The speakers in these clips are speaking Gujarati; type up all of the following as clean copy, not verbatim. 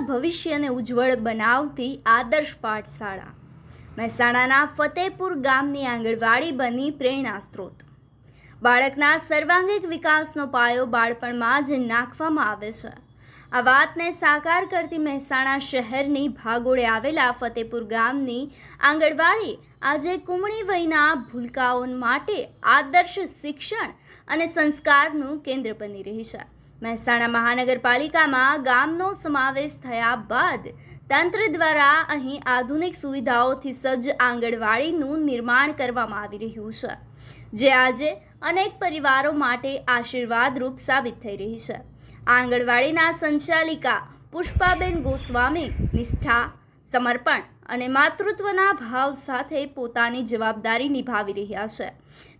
ભવિષ્યને ઉજ્જવળ બનાવતી આદર્શ પાઠશાળા મહેસાણાના ફતેપુર ગામની આંગણવાડી બની પ્રેરણા સ્ત્રોત। બાળકના સર્વાંગીક વિકાસનો પાયો બાળપણમાં જ નાખવામાં આવે છે। આ વાતને સાકાર કરતી મહેસાણા શહેરની ભાગોળે આવેલા ફતેપુર ગામની આંગણવાડી આજે કુમળી વયના ભૂલકાઓ માટે આદર્શ શિક્ષણ અને સંસ્કારનું કેન્દ્ર બની રહી છે। મહેસાણા મહાનગરપાલિકામાં ગામનો સમાવેશ થયા બાદ તંત્ર દ્વારા અહીં આધુનિક સુવિધાઓથી સજ્જ આંગણવાડીનું નિર્માણ કરવામાં આવી રહ્યું છે, જે આજે અનેક પરિવારો માટે આશીર્વાદરૂપ સાબિત થઈ રહી છે। આંગણવાડીના સંચાલિકા પુષ્પાબેન ગોસ્વામી નિષ્ઠા, સમર્પણ અને માતૃત્વના ભાવ સાથે પોતાની જવાબદારી નિભાવી રહ્યા છે।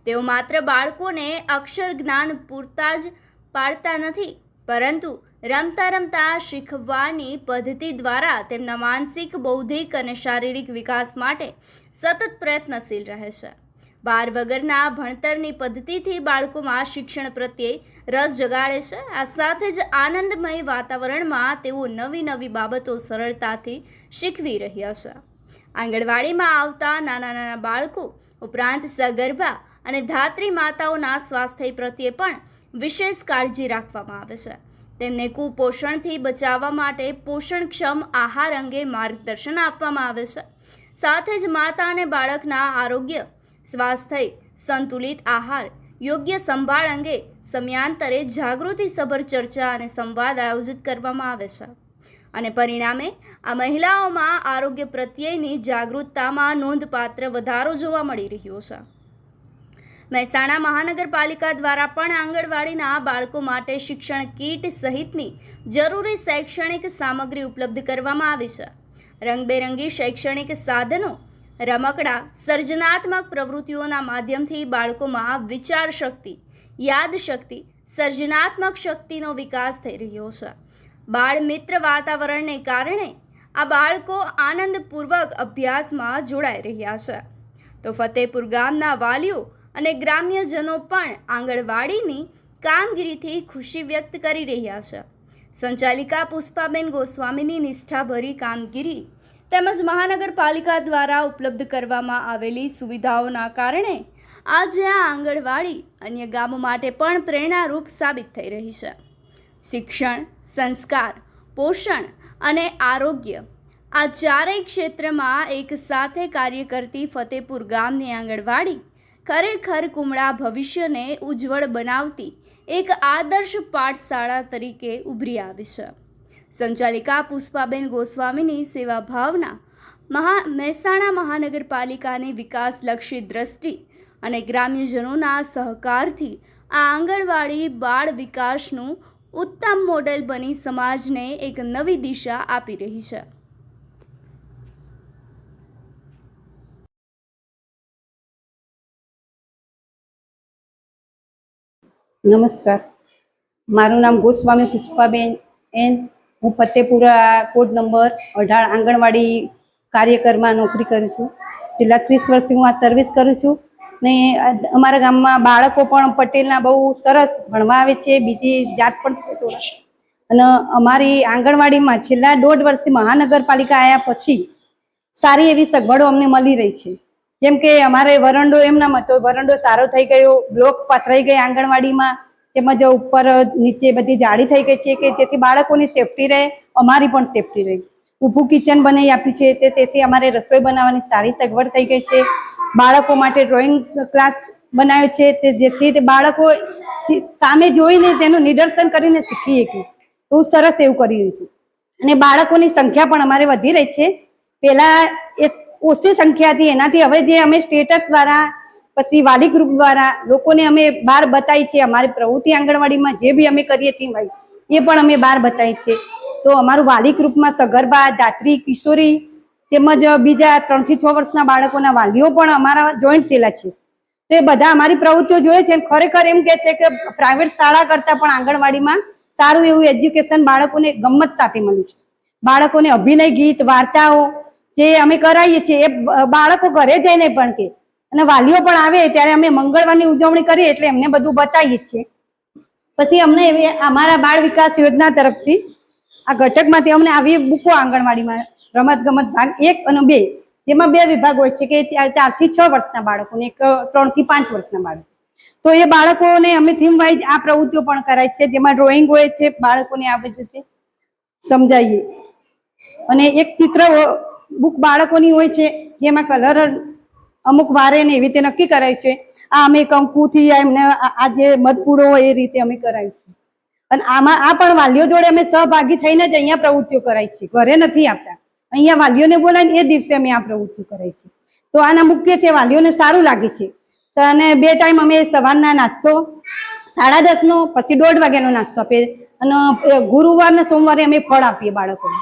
તેઓ માત્ર બાળકોને અક્ષર જ્ઞાન પૂરતા જ પાડતા નથી, પરંતુ રમતા રમતા શીખવવાની પદ્ધતિ દ્વારા તેમના માનસિક, બૌદ્ધિક અને શારીરિક વિકાસ માટે સતત પ્રયત્નશીલ રહે છે। બાર વગરના ભણતરની પદ્ધતિથી બાળકોમાં શિક્ષણ પ્રત્યે રસ જગાડે છે। આ સાથે જ આનંદમય વાતાવરણમાં તેઓ નવી બાબતો સરળતાથી શીખવી રહ્યા છે। આંગણવાડીમાં આવતા નાના બાળકો ઉપરાંત સગર્ભા અને ધાત્રી માતાઓના સ્વાસ્થ્ય પ્રત્યે પણ વિશેષ કાળજી રાખવામાં આવે છે। તેમને કુપોષણથી બચાવવા માટે પોષણક્ષમ આહાર અંગે માર્ગદર્શન આપવામાં આવે છે। સાથે જ માતા અને બાળકના આરોગ્ય, સ્વાસ્થ્ય, સંતુલિત આહાર, યોગ્ય સંભાળ અંગે સમયાંતરે જાગૃતિસભર ચર્ચા અને સંવાદ આયોજિત કરવામાં આવે છે અને પરિણામે આ મહિલાઓમાં આરોગ્ય પ્રત્યેની જાગૃતતામાં નોંધપાત્ર વધારો જોવા મળી રહ્યો છે। મહેસાણા મહાનગરપાલિકા દ્વારા પણ આંગણવાડીના બાળકો માટે શિક્ષણ કીટ સહિતની જરૂરી શૈક્ષણિક સામગ્રી ઉપલબ્ધ કરવામાં આવી છે। રંગબેરંગી શૈક્ષણિક સાધનો, રમકડા, સર્જનાત્મક પ્રવૃત્તિઓના માધ્યમથી બાળકોમાં વિચાર શક્તિ, યાદશક્તિ, સર્જનાત્મક શક્તિનો વિકાસ થઈ રહ્યો છે। બાળ મિત્ર વાતાવરણને કારણે આ બાળકો આનંદપૂર્વક અભ્યાસમાં જોડાઈ રહ્યા છે। તો ફતેપુર ગામના વાલીઓ અને ગ્રામ્યજનો પણ આંગણવાડીની કામગીરીથી ખુશી વ્યક્ત કરી રહ્યા છે। સંચાલિકા પુષ્પાબેન ગોસ્વામીની નિષ્ઠાભરી કામગીરી તેમજ મહાનગરપાલિકા દ્વારા ઉપલબ્ધ કરવામાં આવેલી સુવિધાઓના કારણે આજે આ આંગણવાડી અન્ય ગામો માટે પણ પ્રેરણારૂપ સાબિત થઈ રહી છે। શિક્ષણ, સંસ્કાર, પોષણ અને આરોગ્ય આ ચારેય ક્ષેત્રમાં એક સાથે કાર્ય કરતી ફતેપુર ગામની આંગણવાડી ખરેખર કુમળા ભવિષ્યને ઉજ્જવળ બનાવતી એક આદર્શ પાઠશાળા તરીકે ઉભરી આવી છે। સંચાલિકા પુષ્પાબેન ગોસ્વામીની સેવા ભાવના, મહેસાણા મહાનગરપાલિકાની વિકાસલક્ષી દ્રષ્ટિ અને ગ્રામ્યજનોના સહકારથી આ આંગણવાડી બાળ વિકાસનું ઉત્તમ મોડેલ બની સમાજને એક નવી દિશા આપી રહી છે। નમસ્કાર, મારું નામ ગોસ્વામી પુષ્પાબેન એન। હું ફતેપુરા કોડ નંબર 18 આંગણવાડી કાર્યકરમાં નોકરી કરું છું। છેલ્લા 30 વર્ષથી હું આ સર્વિસ કરું છું ને અમારા ગામમાં બાળકો પણ પટેલના બહુ સરસ ભણવા આવે છે, બીજી જાત પણ છે થોડા। અને અમારી આંગણવાડીમાં છેલ્લા 1.5 વર્ષથી મહાનગરપાલિકા આવ્યા પછી સારી એવી સગવડો અમને મળી રહી છે। જેમ કે અમારે વરંડો એમનામ હતો, વરંડો સારો થઈ ગયો, બ્લોક પથરાઈ ગઈ આંગણવાડીમાં, તેમજ ઉપર નીચે બધી જાળી થઈ ગઈ છે કે જેથી બાળકોની સેફટી રહે, અમારી પણ સેફટી રહે। ઊભું કિચન બનાવી આપી છે, તેથી અમારે રસોઈ બનાવવાની સારી સગવડ થઈ ગઈ છે। બાળકો માટે ડ્રોઈંગ ક્લાસ બનાવ્યો છે, જેથી તે બાળકો સામે જોઈને તેનું નિદર્શન કરીને શીખી શકે, બહુ સરસ એવું કરી રહ્યું છે। અને બાળકોની સંખ્યા પણ અમારે વધી રહી છે। પહેલા એક ઓછી સંખ્યા હતી, એનાથી હવે જે અમે સ્ટેટસ દ્વારા પછી વાલી ગ્રુપ દ્વારા લોકોને અમે બહાર બતાવી છે। અમારી પ્રવૃત્તિ આંગણવાડીમાં જે બી અમે કરીએ ટીમ વાઇઝ એ પણ અમે બહાર બતાવી છે। તો અમારું વાલી ગ્રુપમાં સગર્ભા, ધાત્રી, કિશોરી તેમજ બીજા 3 થી 6 વર્ષના બાળકોના વાલીઓ પણ અમારા જોઈન્ટ થયેલા છે। તો એ બધા અમારી પ્રવૃત્તિઓ જોઈએ છે। ખરેખર એમ કે છે કે પ્રાઇવેટ શાળા કરતાં પણ આંગણવાડીમાં સારું એવું એજ્યુકેશન બાળકોને ગમત સાથે મળ્યું છે। બાળકોને અભિનય, ગીત, વાર્તાઓ જે અમે કરાવીએ છીએ એ બાળકો ઘરે જઈને પણ કે, અને વાલીઓ પણ આવે ત્યારે અમે મંગળવારની ઉજવણી કરીએ એટલે એમને બધું બતાવીએ છીએ। પછી અમને એવી અમારા બાળ વિકાસ યોજના તરફથી આ ઘટકમાંથી અમને આવી બુકો આંગણવાડીમાં રમત ગમત ભાગ 1 અને 2 જેમાં 2 વિભાગ હોય છે કે 4 થી 6 વર્ષના બાળકોને, એક 3 થી 5 વર્ષના બાળકો. તો એ બાળકોને અમે થીમ વાઇઝ આ પ્રવૃત્તિઓ પણ કરાય છે, જેમાં ડ્રોઈંગ હોય છે, બાળકોને આ બધી રીતે સમજાવીએ. અને એક ચિત્ર બુક બાળકોની હોય છે જેમાં કલર અમુક વારે ને એવી રીતે નક્કી કરાય છે. આ અમે કંકુથી એમને આ જે મધપૂડો હોય એ રીતે અમે કરાય છે. અને આમાં આ પણ વાલીઓ જોડે અમે સહભાગી થઈને જ અહીંયા પ્રવૃત્તિઓ કરાય છે, ઘરે નથી આપતા. અહીંયા વાલીઓને બોલાવીને એ દિવસે અમે આ પ્રવૃત્તિ કરાય છે. તો આના મુખ્ય છે, વાલીઓને સારું લાગે છે. અને 2 ટાઈમ અમે સવારના નાસ્તો 10:30 નો, પછી 1:30 વાગ્યાનો નાસ્તો આપીએ. અને ગુરુવાર ને સોમવારે અમે ફળ આપીએ બાળકોને.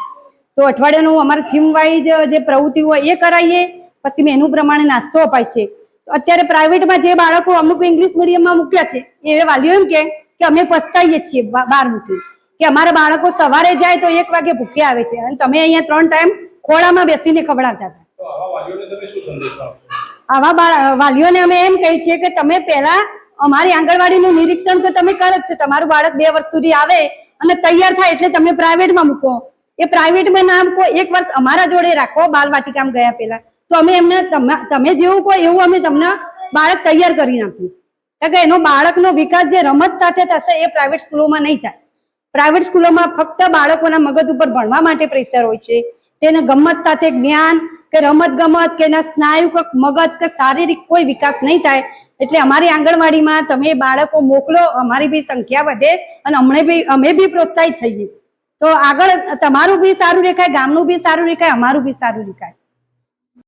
તો અઠવાડિયાનું અમારે થીમ વાઇઝ જે પ્રવૃત્તિ હોય એ કરાવીએ, પછી મેનુ પ્રમાણે નાસ્તો અપાય છે. તો અત્યારે પ્રાઇવેટમાં જે બાળકો અમુક ઇંગ્લિશ મીડિયમમાં મૂક્યા છે એ વાલીઓ એમ કે અમે પસ્તાઈએ છીએ બહાર મૂકી, કે અમારા બાળકો સવારે જાય તો 1 વાગે ભૂખે આવે છે અને તમે અહીંયા 3 ટાઈમ ખોળામાં બેસીને ખવડાવતા હતા. તો આવા વાલીઓને તમે શું સંદેશો આપશો? આવા વાલીઓને અમે એમ કહીએ છીએ કે તમે પહેલા અમારી આંગણવાડીનું નિરીક્ષણ તો તમે કરો જ છો, તમારું બાળક 2 વર્ષ સુધી આવે અને તૈયાર થાય એટલે તમે પ્રાઇવેટમાં મૂકો. એ પ્રાઇવેટમાં ના મૂકો, 1 વર્ષ અમારા જોડે રાખો બાલવાટિકામાં ગયા પહેલા, તો અમે એમને તમે જેવું કહો એવું અમે તમને બાળક તૈયાર કરી નાખ્યું. કારણ કે એનો બાળકનો વિકાસ જે રમત સાથે થશે એ પ્રાઇવેટ સ્કૂલોમાં નહીં થાય. પ્રાઇવેટ સ્કૂલોમાં ફક્ત બાળકોના મગજ ઉપર ભણવા માટે પ્રેશર હોય છે, તેને ગમત સાથે જ્ઞાન કે રમત ગમત કે એના સ્નાયુ કે મગજ કે શારીરિક કોઈ વિકાસ નહીં થાય. એટલે અમારી આંગણવાડીમાં તમે બાળકો મોકલો, અમારી બી સંખ્યા વધે અને અમે બી પ્રોત્સાહિત થઈએ. તો આગળ તમારું બી સારું દેખાય, ગામનું બી સારું દેખાય, અમારું બી સારું દેખાય.